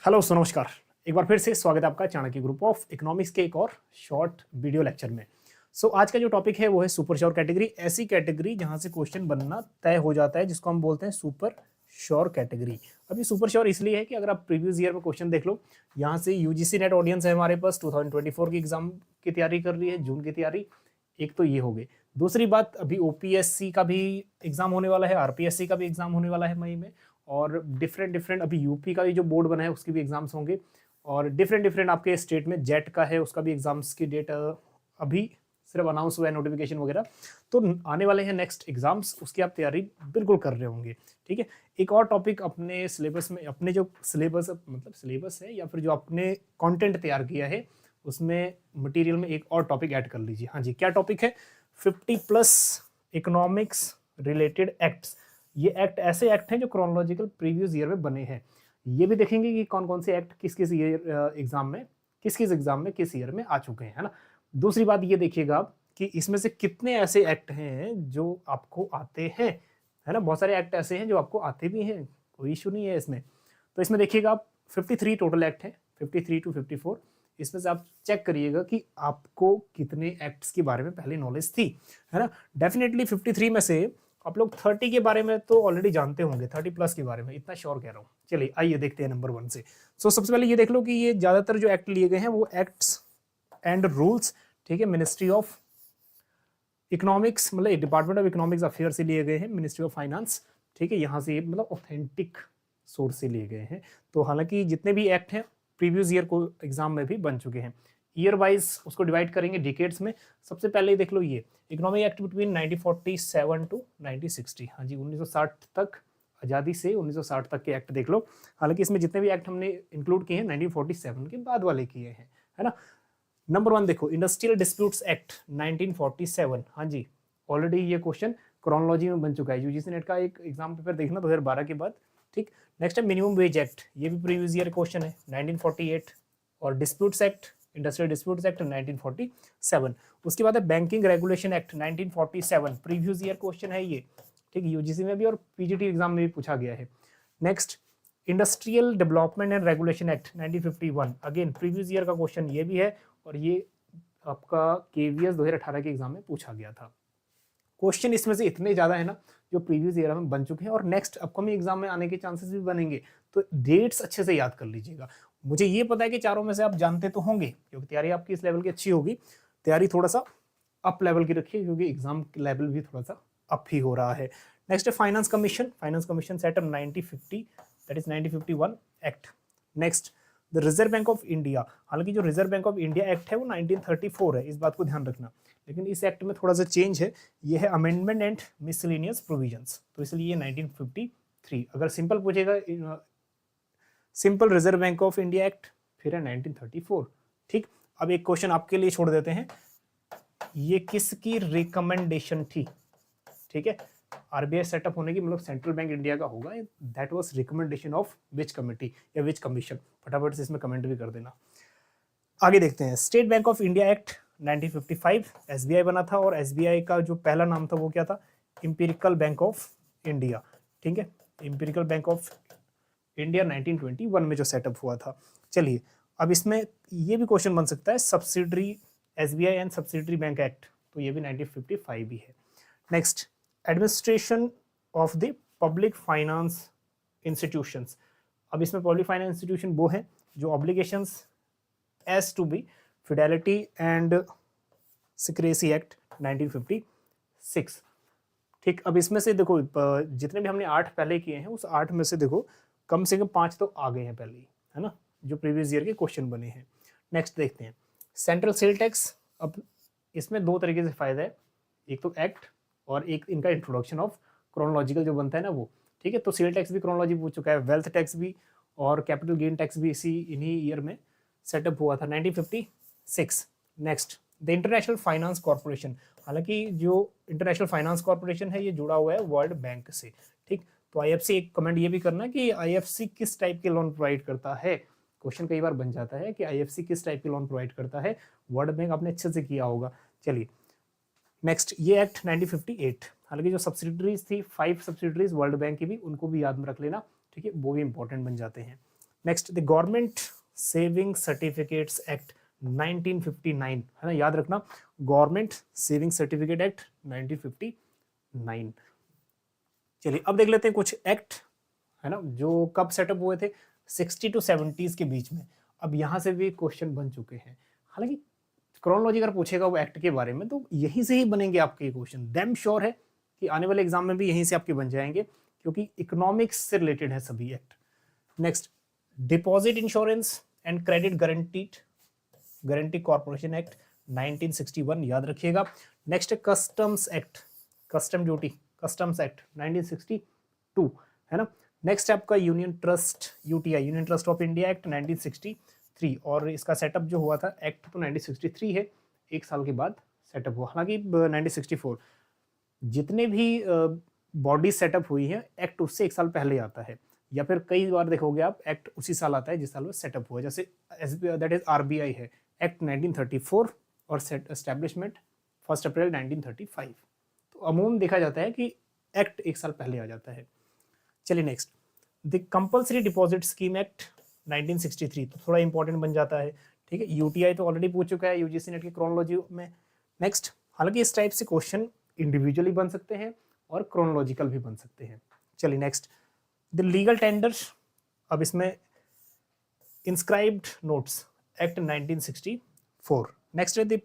Hello नमस्कार। एक बार फिर से स्वागत है आपका चाणक्य ग्रुप ऑफ इकोनॉमिक्स के एक और शॉर्ट वीडियो लेक्चर में। आज का जो टॉपिक है वो है सुपर श्योर कैटेगरी। ऐसी कैटेगरी जहां से क्वेश्चन बनना तय हो जाता है जिसको हम बोलते हैं सुपर श्योर कैटेगरी। अब ये सुपर श्योर इसलिए है कि अगर आप प्रीवियस ईयर में क्वेश्चन देख लो, यहाँ से यूजीसी नेट ऑडियंस है हमारे पास 2024 की एग्जाम की तैयारी कर रही है, जून की तैयारी। एक तो ये हो गई। दूसरी बात, अभी ओपीएससी का भी एग्जाम होने वाला है, आरपीएससी का भी एग्जाम होने वाला है मई में, और डिफरेंट अभी यूपी का भी जो बोर्ड बना है उसके भी एग्जाम्स होंगे, और डिफरेंट आपके स्टेट में जेट का है उसका भी एग्जाम्स की डेट अभी सिर्फ अनाउंस हुआ है, नोटिफिकेशन वगैरह तो आने वाले हैं नेक्स्ट एग्जाम्स, उसकी आप तैयारी बिल्कुल कर रहे होंगे। ठीक है, एक और टॉपिक अपने सिलेबस में, अपने जो सिलेबस मतलब सिलेबस है या फिर जो आपने कंटेंट तैयार किया है उसमें मटेरियल में एक और टॉपिक ऐड कर लीजिए। हाँ जी, क्या टॉपिक है? 50+ इकोनॉमिक्स रिलेटेड एक्ट्स। ये एक्ट ऐसे एक्ट हैं जो क्रोनोलॉजिकल प्रीवियस ईयर में बने हैं। ये भी देखेंगे कि कौन कौन से एक्ट किस किस ईयर एग्जाम में, किस एग्जाम में किस ईयर में आ चुके हैं, है ना। दूसरी बात ये देखिएगा आप कि इसमें से कितने ऐसे एक्ट हैं जो आपको आते हैं, है ना। बहुत सारे एक्ट ऐसे हैं जो आपको आते भी हैं, कोई इशू नहीं है इसमें। तो इसमें देखिएगा आप 53 टोटल एक्ट हैं, 53 to 54। इसमें से आप चेक करिएगा कि आपको कितने एक्ट्स के बारे में पहले नॉलेज थी, है ना। डेफिनेटली 53 में से आप लोग 30 के बारे में तो ऑलरेडी जानते होंगे, 30+ के बारे में इतना श्योर कह रहा हूँ। चलिए आइए देखते हैं नंबर 1 से। सबसे पहले ये देख लो कि ये ज्यादातर जो एक्ट लिए गए हैं वो एक्ट्स एंड रूल्स, ठीक है, मिनिस्ट्री ऑफ इकोनॉमिक्स मतलब डिपार्टमेंट ऑफ इकोनॉमिक्स अफेयर से लिए गए हैं, मिनिस्ट्री ऑफ फाइनेंस। ठीक है, यहाँ से मतलब ऑथेंटिक सोर्स से लिए गए हैं। तो हालांकि जितने भी एक्ट हैं प्रीवियस ईयर को एग्जाम में भी बन चुके हैं। ईयर वाइज उसको डिवाइड करेंगे डिकेड्स में। सबसे पहले देख लो ये इकोनॉमिक एक्ट बिटवीन 1947 टू 1960। हाँ जी, 1960 तक, आज़ादी से 1960 तक के एक्ट देख लो। हालांकि इसमें जितने भी एक्ट हमने इंक्लूड किए हैं 1947 के बाद वाले किए हैं, है ना। नंबर 1 देखो, इंडस्ट्रियल डिस्प्यूट्स एक्ट 1947। हाँ जी, ऑलरेडी ये क्वेश्चन क्रोनोलॉजी में बन चुका है, यूजीसी नेट का एक एग्जाम पेपर देखना 2012 के बाद। ठीक, नेक्स्ट है मिनिमम वेज एक्ट, ये भी प्रीवियस ईयर क्वेश्चन है 1948। और disputes act, industrial disputes act 1947। उसके बाद है banking regulation act 1947, previous year question है ये। ठीक, यूजीसी में भी और पीजीटी एग्जाम में भी पूछा गया है। Next industrial development and regulation act 1951, again previous year का क्वेश्चन ये भी है, और ये आपका केवीएस 2018 के एग्जाम में पूछा गया था। क्वेश्चन इसमें से इतने ज्यादा है ना जो प्रीवियस ईयर में बन चुके हैं और नेक्स्ट अपकमिंग एग्जाम में आने के चांसेस भी बनेंगे। तो डेट्स अच्छे से याद कर लीजिएगा। मुझे ये पता है कि चारों में से आप जानते तो होंगे क्योंकि तैयारी आपकी इस लेवल की अच्छी होगी। तैयारी थोड़ा सा अप लेवल की रखिए क्योंकि एग्जाम लेवल भी थोड़ा सा अप ही हो रहा है। नेक्स्ट है finance commission setup 1950, that is 1951 act. Next the reserve bank of India, हालांकि जो reserve bank of India act है वो 1934 है, इस बात को ध्यान रखना। लेकिन इस एक्ट में थोड़ा सा चेंज है, ये है अमेंडमेंट एंड मिसलेनियस प्रोविजंस, तो इसलिए ये 1953। अगर सिंपल पूछेगा simple reserve bank of India act, फिर है 1934। ठीक, अब एक क्वेश्चन आपके लिए छोड़ देते हैं, ये किसकी रिकमेंडेशन थी? ठीक है, आरबीआई सेटअप होने की मतलब सेंट्रल बैंक इंडिया का होगा, that was recommendation of which committee या विच कमीशन, फटाफट से इसमें कमेंट भी कर देना। आगे देखते हैं state bank of India act 1955, SBI बना था और एसबीआई का जो पहला नाम था वो क्या था? Empirical bank of India. ठीक है, इंपीरिकल बैंक ऑफ इंडिया 1921 में जो सेटअप हुआ था। चलिए अब इसमें ये भी क्वेश्चन बन सकता है, subsidiary SBI and subsidiary bank act, तो ये भी 1955 ही है। Next administration of the public finance institutions. अब इसमें पब्लिक फाइनेंस इंस्टीट्यूशन वो है जो obligations as to be fidelity and secrecy act 1956। ठीक, अब इसमें से देखो जितने भी हमने 8 पहले किए हैं उस 8 में से देखो कम से कम 5 तो आ गए हैं पहले ही, है ना, जो प्रीवियस ईयर के क्वेश्चन बने हैं। नेक्स्ट देखते हैं सेंट्रल सेल टैक्स। अब इसमें 2 तरीके से फायदा है, एक तो एक्ट और एक इनका इंट्रोडक्शन ऑफ क्रोनोलॉजिकल जो बनता है ना वो। ठीक है, तो सेल टैक्स भी क्रोनोलॉजी पूछ चुका है, वेल्थ टैक्स भी और कैपिटल गेन टैक्स भी इन्हीं ईयर में सेटअप हुआ था 1956। Next the international finance corporation, हालांकि जो इंटरनेशनल फाइनेंस कॉर्पोरेशन है ये जुड़ा हुआ है वर्ल्ड बैंक से। ठीक, तो आईएफसी एक कमेंट ये भी करना कि आईएफसी किस टाइप के लोन प्रोवाइड करता है, क्वेश्चन कई बार बन जाता है कि आईएफसी किस टाइप के लोन प्रोवाइड करता है, वर्ल्ड बैंक आपने अच्छे से किया होगा। चलिए नेक्स्ट ये एक्ट 1958, हालांकि जो सब्सिडरीज थी 5 सब्सिडरीज वर्ल्ड बैंक की भी, उनको भी याद में रख लेना। ठीक है, वो भी इंपॉर्टेंट बन जाते हैं। Next the government saving certificates act 1959, है ना, याद रखना, गवर्नमेंट सेविंग सर्टिफिकेट एक्ट 1959। चलिए अब देख लेते हैं कुछ एक्ट, है ना, जो कब सेटअप हुए थे, 60 to 70s के बीच में। अब यहाँ से भी क्वेश्चन बन चुके हैं, हालांकि क्रोनोलॉजी अगर पूछेगा वो एक्ट के बारे में तो यहीं से ही बनेंगे आपके क्वेश्चन, डैम श्योर है कि आने वाले एग्जाम में भी यहीं से आपके बन जाएंगे, क्योंकि इकोनॉमिक्स से रिलेटेड है सभी act. Next deposit insurance and credit guarantee corporation act 1961, याद रखिएगा। Next customs act, custom duty customs act 1962, है ना। नेक्स्ट आपका union trust, UTI union trust of India act 1963, और इसका सेटअप जो हुआ था एक्ट तो 1963 है, एक साल के बाद सेटअप हुआ, हालांकि 1964। जितने भी बॉडी सेटअप हुई है एक्ट उससे एक साल पहले आता है, या फिर कई बार देखोगे आप एक्ट उसी साल आता है जिस साल वो सेटअप हुआ, जैसे दैट इज आरबीआई है एक्ट 1934 और एस्टेब्लिशमेंट 1 अप्रैल 1935। तो अमूमन देखा जाता है कि एक्ट एक साल पहले आ जाता है। चलिए next the compulsory deposit scheme act 1963, तो थोड़ा इंपॉर्टेंट बन जाता है, ठीक है। यूटीआई तो ऑलरेडी पूछ चुका है यूजीसी नेट की क्रोनोलॉजी में। नेक्स्ट, हालांकि इस टाइप से क्वेश्चन इंडिविजुअली बन सकते हैं और क्रोनोलॉजिकल भी बन सकते हैं। चलिए नेक्स्ट द लीगल टेंडर, अब इसमें इंस्क्राइब्ड नोट्स एक्ट 1964। नेक्स्ट है the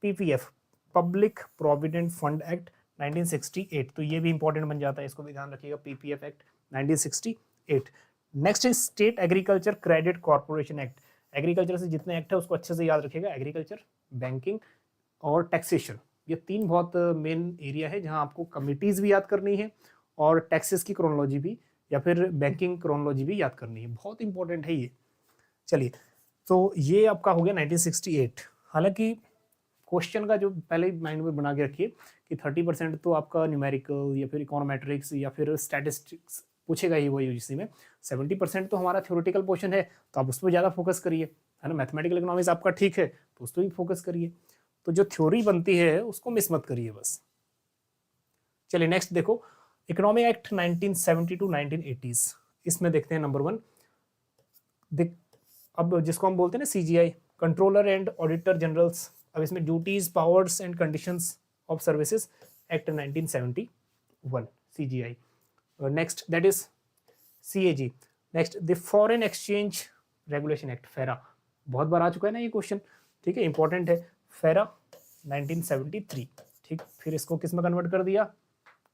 PPF public provident fund act 1968, तो ये भी इंपॉर्टेंट बन जाता है, इसको भी ध्यान रखिएगा, PPF act 1968। Next is state agriculture credit corporation act, agriculture से जितने एक्ट है उसको अच्छे से याद रखिएगा, एग्रीकल्चर, बैंकिंग और टैक्सेशन, ये तीन बहुत मेन एरिया है जहां आपको कमिटीज भी याद करनी है और टैक्सेस की क्रोनोलॉजी भी या फिर बैंकिंग क्रोनोलॉजी भी याद करनी है, बहुत इंपॉर्टेंट है ये। चलिए तो ये आपका हो गया 1968। हालांकि क्वेश्चन का जो पहले माइंड में बना के रखिए कि 30% तो आपका न्यूमेरिकल या फिर इकोनोमेट्रिक्स या फिर स्टैटिस्टिक्स पूछेगा ही वो यूजीसी में, 70% तो हमारा थ्योरेटिकल पोर्शन है, तो आप उस पर ज़्यादा फोकस करिए, है ना। मैथमेटिकल इकोनॉमिक्स आपका ठीक है तो उस पर भी फोकस करिए, तो जो थ्योरी बनती है उसको मिस मत करिए बस। चलिए नेक्स्ट देखो इकोनॉमिक एक्ट 1970 to 1980s, इसमें देखते हैं नंबर 1 अब जिसको हम बोलते हैं ना CGI, controller and auditor generals, अब इसमें duties powers and conditions of services act 1971 CGI. Next that is CAG. Next the foreign exchange regulation act फेरा, बहुत बार आ चुका है ना ये क्वेश्चन, ठीक है, इंपॉर्टेंट है, फेरा 1973, ठीक। फिर इसको किस में कन्वर्ट कर दिया,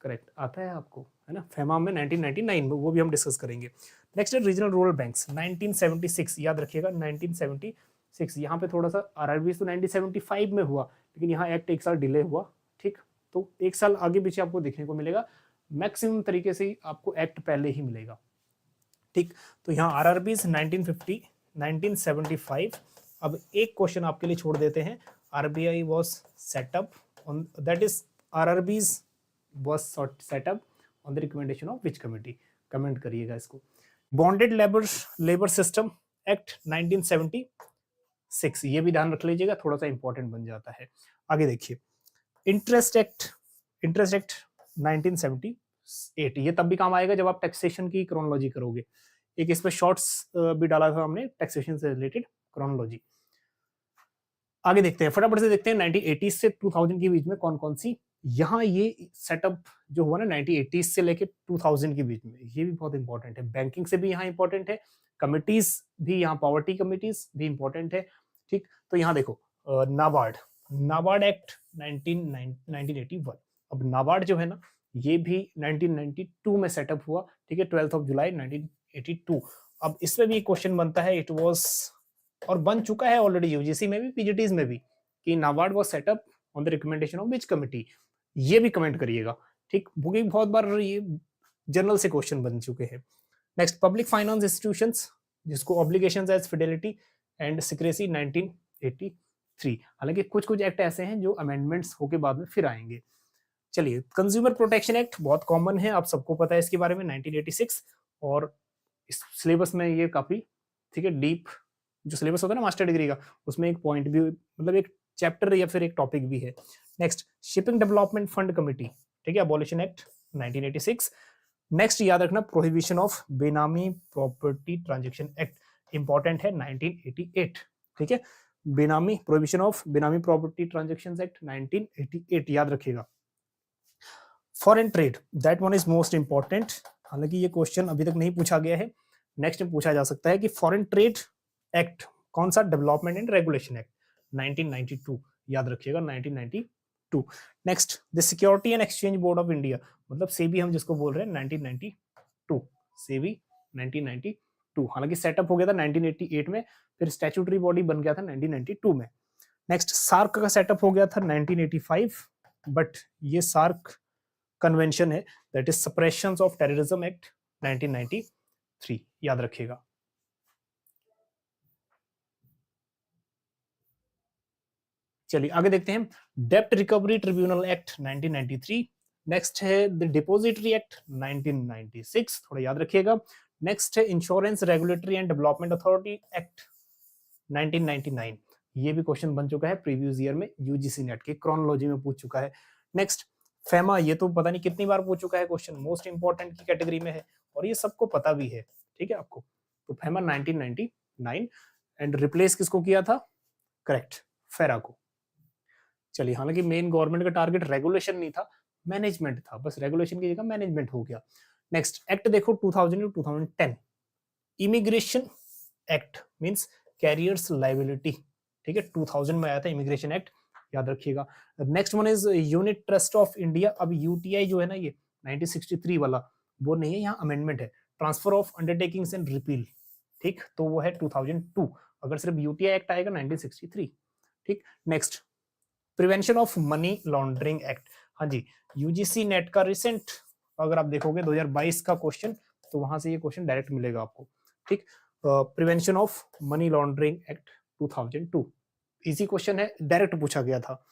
करेक्ट आता है आपको, है ना, फेमा में 1999 में, वो भी हम डिस्कस करेंगे। नेक्स्ट है रीजनल रूरल बैंक्स 1976, याद रखिएगा 1976, यहाँ पे थोड़ा सा आरआरबी तो 1975 में हुआ, लेकिन यहाँ एक्ट एक साल डिले हुआ, ठीक, तो एक साल आगे पीछे आपको देखने को मिलेगा, मैक्सिमम तरीके से आपको एक्ट पहले ही मिलेगा, ठीक। तो यहाँ आरआरबी 1950 1975। अब एक क्वेश्चन आपके लिए छोड़ देते हैं, RBI was setup on, that is RRBs was set up on the recommendation of which committee, comment करिएगा इसको। बॉन्डेड लेबर सिस्टम एक्ट 1976, ये भी ध्यान रख लीजिएगा, थोड़ा सा इंपॉर्टेंट बन जाता है। आगे देखिए इंटरेस्ट एक्ट 1978, ये तब भी काम आएगा जब आप टैक्सेशन की क्रोनोलॉजी करोगे, एक इस पे शॉर्ट्स भी डाला था हमने टैक्सेशन से रिलेटेड क्रोनोलॉजी। आगे देखते हैं, फटाफट से देखते हैं 1980 से 2000 के बीच में कौन कौन सी, यहाँ ये सेटअप जो हुआ ना 1980 से लेके 2000 के बीच में, ये भी बहुत इंपॉर्टेंट है, बैंकिंग से भी यहाँ इंपॉर्टेंट है, कमिटीज भी यहाँ पॉवर्टी कमिटीज भी इंपॉर्टेंट है, ठीक। तो यहाँ देखो नाबार्ड एक्ट 1981, अब नाबार्ड जो है ना ये भी 1992 में सेटअप हुआ, ठीक है, 12 जुलाई 1982। अब इसमें भी क्वेश्चन बनता है, इट वाज और बन चुका है ऑलरेडी यूजीसी में भी पीजीटीज में भी, कि NABARD was setup on the recommendation of which committee, ये भी कमेंट करिएगा, ठीक, बुकिंग बहुत बार ये जनरल से क्वेश्चन बन चुके हैं। नेक्स्ट पब्लिक फाइनेंस इंस्टीट्यूशंस, जिसको obligations as fidelity and secrecy 1983, हालांकि कुछ कुछ एक्ट ऐसे हैं जो अमेंडमेंट्स होके बाद में फिर आएंगे। चलिए कंज्यूमर प्रोटेक्शन एक्ट बहुत कॉमन है, आप सबको पता है इसके बारे में, 1986, और इस सिलेबस में ये काफी, ठीक है, डीप जो सिलेबस होता है ना मास्टर डिग्री का, उसमें एक पॉइंट भी, मतलब एक चैप्टर या फिर एक टॉपिक भी है। Next shipping development fund committee, ठीक है, अबॉलिशन एक्ट 1986। नेक्स्ट याद रखना, प्रोहिबिशन ऑफ बेनामी प्रॉपर्टी ट्रांजैक्शन एक्ट, इंपॉर्टेंट है, 1988, ठीक है। बेनामी, प्रोहिबिशन ऑफ बेनामी प्रॉपर्टी ट्रांजैक्शन एक्ट 1988 याद रखिएगा। Foreign trade, that one is most important, हालांकि ये क्वेश्चन अभी तक नहीं पूछा गया है, नेक्स्ट में पूछा जा सकता है कि फॉरेन ट्रेड एक्ट कौन सा, डेवलपमेंट एंड रेगुलेशन एक्ट 1992 याद रखिएगा, 1992। Next, the security and exchange board of India, मतलब सेबी हम जिसको बोल रहे हैं, 1992, सेबी 1992, हालांकि सेटअप हो गया था 1988 में, फिर स्टैट्यूटरी बॉडी बन गया था 1992 में। नेक्स्ट, सार्क का सेटअप हो गया था 1985, बट ये सार्क कन्वेंशन है, that is suppression of terrorism act 1993 याद रखिएगा। चलिए आगे देखते हैं, डेप्ट रिकवरी ट्रिब्यूनल एक्ट 1993, नेक्स्ट है द डिपॉजिटरी एक्ट 1996, थोड़ा याद रखिएगा। नेक्स्ट है insurance regulatory and development authority act 1999, ये भी क्वेश्चन बन चुका है प्रीवियस ईयर में, यूजीसी नेट के क्रोनोलॉजी में पूछ चुका है। नेक्स्ट, फेमा, ये तो पता नहीं कितनी बार पूछ चुका है क्वेश्चन, मोस्ट इंपॉर्टेंट की कैटेगरी में है और ये सबको पता भी है, ठीक है आपको। तो फेमा 1999, एंड रिप्लेस किसको किया था, करेक्ट, फेरा को। चलिए, हालांकि मेन गवर्नमेंट का टारगेट रेगुलेशन नहीं था, मैनेजमेंट था, बस रेगुलेशन की जगह मैनेजमेंट हो गया। नेक्स्ट एक्ट देखो 2000 to 2010, immigration act means carriers liability, ठीक है, 2000 में आया था इमिग्रेशन एक्ट, याद रखिएगा। Next one is unit trust of India, अब यूटीआई जो है ना, ये 1963 वाला वो नहीं है, यहाँ अमेंडमेंट है, transfer of undertakings and repeal, ठीक, तो वो है 2002, अगर सिर्फ यूटीआई एक्ट आएगा 1963, ठीक। Next, prevention of money laundering act, हाँ जी, यूजीसी नेट का रिसेंट अगर आप देखोगे 2022 का क्वेश्चन, तो वहां से ये क्वेश्चन डायरेक्ट मिलेगा आपको, ठीक। Prevention of money laundering act 2002, easy question है, डायरेक्ट पूछा गया था।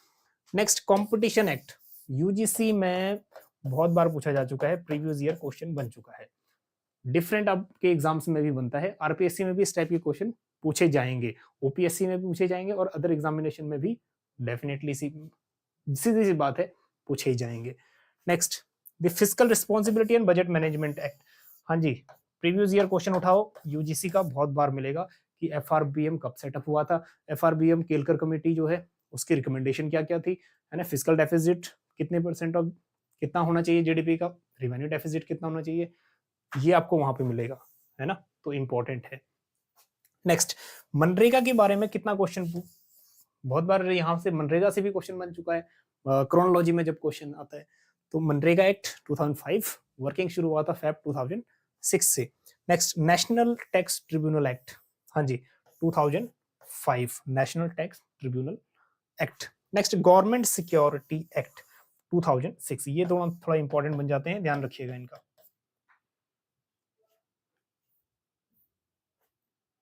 नेक्स्ट, कंपटीशन एक्ट, यूजीसी में बहुत बार पूछा जा चुका है, प्रीवियस ईयर क्वेश्चन बन चुका है, डिफरेंट आपके एग्जाम्स में भी बनता है, आरपीएससी में भी इस टाइप के क्वेश्चन पूछे जाएंगे, ओपीएससी में भी पूछे जाएंगे और अदर एग्जामिनेशन में भी डेफिनेटली सीधी सी बात है, पूछे ही जाएंगे। Next, the fiscal responsibility and budget management act, हाँ जी, प्रीवियस ईयर क्वेश्चन उठाओ, यूजीसी का बहुत बार मिलेगा कि एफआरबीएम कब सेटअप हुआ था, एफआरबीएम केलकर कमेटी जो है उसकी रिकमेंडेशन क्या क्या थी, है ना, फिस्कल डेफिसिट कितने परसेंट ऑफ कितना होना चाहिए जीडीपी का, रेवेन्यू डेफिसिट कितना होना चाहिए, ये आपको वहां पे मिलेगा, है ना, तो इंपॉर्टेंट है। नेक्स्ट, मनरेगा के बारे में कितना क्वेश्चन, बहुत बार यहाँ से मनरेगा से भी क्वेश्चन बन चुका है, क्रोनोलॉजी में जब क्वेश्चन आता है, तो मनरेगा एक्ट 2005, वर्किंग शुरू हुआ था फेब 2006 से। Next, national tax tribunal act, हाँ जी, 2005 national tax tribunal act. Next, government security act 2006, ये दोनों थोड़ा इंपॉर्टेंट बन जाते हैं, ध्यान रखिएगा इनका।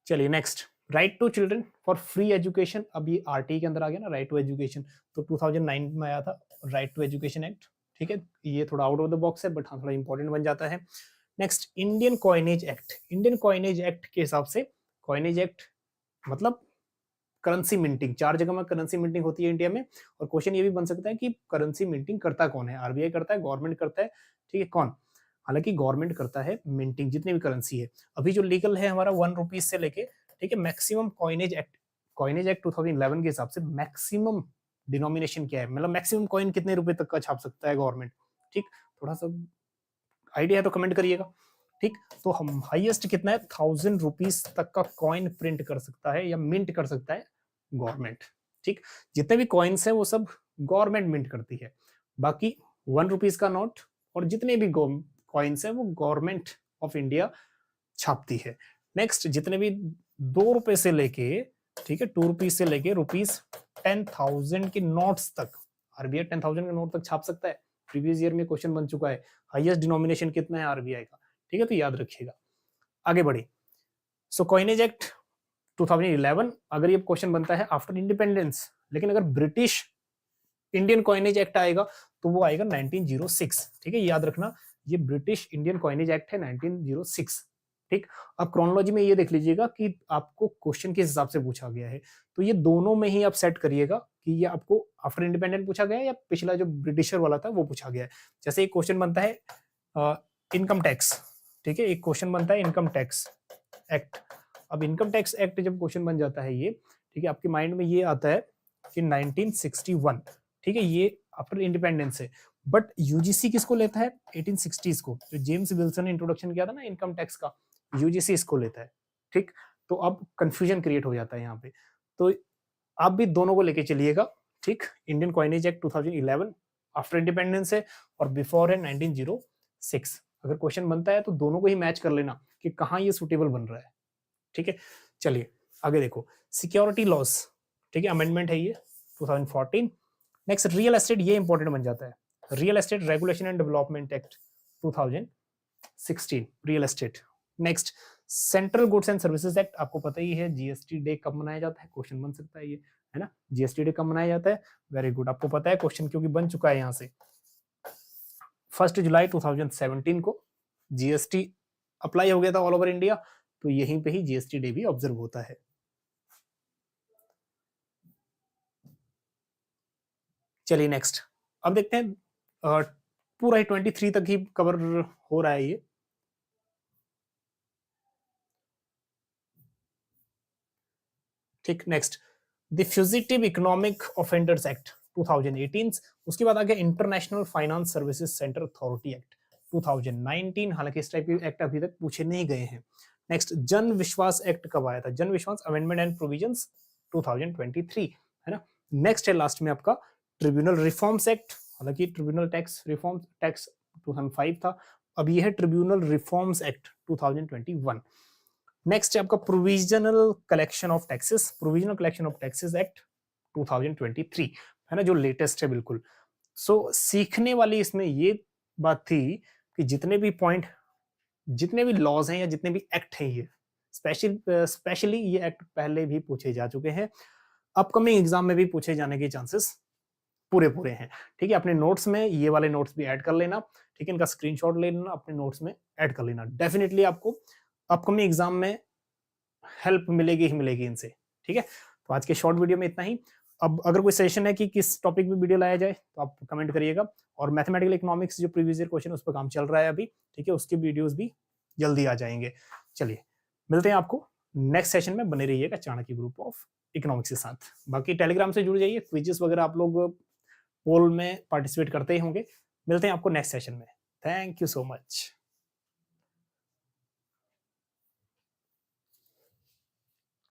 चलिए next, right to children for free education, अब ये आरटी के अंदर आ गया ना, राइट टू एजुकेशन, तो 2009 में आया था राइट टू एजुकेशन एक्ट, ठीक है, ये थोड़ा आउट ऑफ द बॉक्स है, बट हाँ थोड़ा इंपॉर्टेंट बन जाता है। Next, Indian coinage act, Indian coinage act के हिसाब से, कॉइनेज एक्ट मतलब करेंसी मिंटिंग, 4 जगह में करेंसी मिंटिंग होती है इंडिया में, और क्वेश्चन ये भी बन सकता है कि करेंसी मिंटिंग करता कौन है, आरबीआई करता है, गवर्नमेंट करता है, ठीक है, कौन, हालांकि गवर्नमेंट करता है मिंटिंग जितनी भी करेंसी है। अभी जो लीगल है हमारा 1 रुपीज से लेके, ठीक है, मैक्सिमम कॉइनेज एक्ट 2011 के हिसाब से मैक्सिमम डिनोमिनेशन क्या है, मतलब मैक्सिमम कॉइन कितने रुपए तक का छाप सकता है गवर्नमेंट, ठीक, थोड़ा सा आइडिया है तो कमेंट करिएगा, ठीक। तो हम हाईएस्ट कितना है, 1000 रुपीज तक का कॉइन प्रिंट कर सकता है या मिंट कर सकता है गवर्नमेंट, ठीक, जितने भी कॉइन्स है वो सब गवर्नमेंट मिंट करती है, बाकी 1 रुपीज का नोट और जितने भी कॉइन्स है वो गवर्नमेंट ऑफ इंडिया छापती है। नेक्स्ट, जितने भी 2 रुपए से लेके, ठीक है, 2 रुपीज से लेके रुपीज 10,000 के नोट्स तक, आरबीआई 10,000 के नोट तक छाप सकता है, प्रीवियस ईयर में क्वेश्चन बन चुका है, हाईएस्ट डिनोमिनेशन कितना है आरबीआई का, ठीक है, तो याद रखिएगा। आगे बढ़े, सो कॉइनेज एक्ट 2011, अगर ये क्वेश्चन बनता है आफ्टर इंडिपेंडेंस, लेकिन अगर ब्रिटिश इंडियन कॉइनेज एक्ट आएगा तो वो आएगा 1906, ठीक है, याद रखना, ये ब्रिटिश इंडियन कॉइनेज एक्ट है 1906, ठीक। अब क्रोनोलॉजी में ये देख लीजिएगा कि आपको क्वेश्चन किस हिसाब से पूछा गया है, तो ये दोनों में ही आप सेट करिएगा कि ये आपको आफ्टर इंडिपेंडेंट पूछा गया है या पिछला जो ब्रिटिशर वाला था वो पूछा गया है। जैसे एक क्वेश्चन बनता है इनकम टैक्स, ठीक है, एक क्वेश्चन बनता है इनकम टैक्स एक्ट। अब इनकम टैक्स एक्ट जब क्वेश्चन बन जाता है ये, ठीक है, आपके माइंड में ये आता है कि 1961, ठीक है, ये आफ्टर इंडिपेंडेंस है, बट यूजीसी किसको लेता है? 1860s को, जो जेम्स विल्सन ने इंट्रोडक्शन किया था ना इनकम टैक्स का, यूजीसी इसको लेता है, ठीक। तो अब कंफ्यूजन क्रिएट हो जाता है यहाँ पे, तो आप भी दोनों को लेके चलिएगा, ठीक। Indian coinage act 2011 after independence है और बिफोर है 1906। अगर क्वेश्चन बनता है तो दोनों को ही मैच कर लेना कि कहाँ ये सुटेबल बन रहा है, ठीक है। चलिए आगे देखो, सिक्योरिटी लॉस, ठीक है, अमेंडमेंट है ये 2014। नेक्स्ट रियल एस्टेट, ये इंपॉर्टेंट बन जाता है, real estate regulation and development act 2016, real estate. Next central goods and services act, आपको पता ही है जीएसटी डे कब मनाया जाता है, क्वेश्चन बन सकता है ये, है ना, जीएसटी डे कब मनाया जाता है, वेरी गुड, आपको पता है क्वेश्चन क्योंकि बन चुका है यहाँ से। 1 जुलाई 2017 को जीएसटी अप्लाई हो गया था ऑल ओवर इंडिया, तो यहीं पे ही जीएसटी डे भी ऑब्जर्व होता है। चलिए नेक्स्ट, अब देखते हैं पूरा ही 23 तक ही कवर हो रहा है ये। ठीक, next the fugitive economic offenders act 2018, उसके बाद आ गया international finance services centre authority act 2019, हालांकि इस टाइप के एक्ट अभी तक पूछे नहीं गए हैं। नेक्स्ट जन विश्वास एक्ट कब आया था? जन विश्वास अमेंडमेंट एंड प्रोविजंस 2023, है ना। नेक्स्ट है लास्ट में आपका ट्रिब्यूनल रिफॉर्म्स एक्ट, हालांकि ट्रिब्यूनल टैक्स रिफॉर्म टैक्स 2005 था, अब ये है ट्रिब्यूनल रिफॉर्म्स एक्ट 2021। नेक्स्ट है आपका provisional collection of taxes, provisional collection of taxes act 2023, है ना, जो लेटेस्ट है बिल्कुल। सो सीखने वाली इसमें ये बात थी कि जितने भी पॉइंट, जितने भी लॉज हैं या जितने भी एक्ट हैं, ये स्पेशली ये एक्ट पहले भी पूछे जा चुके हैं, अपकमिंग एग्जाम में भी पूछे जाने के चांसेस पूरे पूरे हैं, ठीक है। अपने नोट्स में ये वाले नोट्स भी ऐड कर लेना, ठीक है, इनका स्क्रीनशॉट ले लेना, अपने नोट्स में ऐड कर लेना, डेफिनेटली आपको अपकमिंग एग्जाम में हेल्प मिलेगी ही मिलेगी इनसे, ठीक है। तो आज के शॉर्ट वीडियो में इतना ही। अब अगर कोई सजेशन है कि किस टॉपिक पे वीडियो लाया जाए तो आप कमेंट करिएगा, और मैथमेटिकल इकोनॉमिक्स जो प्रीवियस ईयर क्वेश्चन उस पर काम चल रहा है अभी, ठीक है, उसके वीडियोस भी जल्दी आ जाएंगे। चलिए मिलते हैं आपको नेक्स्ट सेशन में, बने रहिएगा चाणक्य ग्रुप ऑफ इकोनॉमिक्स के साथ। बाकी टेलीग्राम से जुड़ जाइए, क्विजेस वगैरह आप लोग पोल में पार्टिसिपेट करते ही होंगे। मिलते हैं आपको नेक्स्ट सेशन में, थैंक यू सो मच।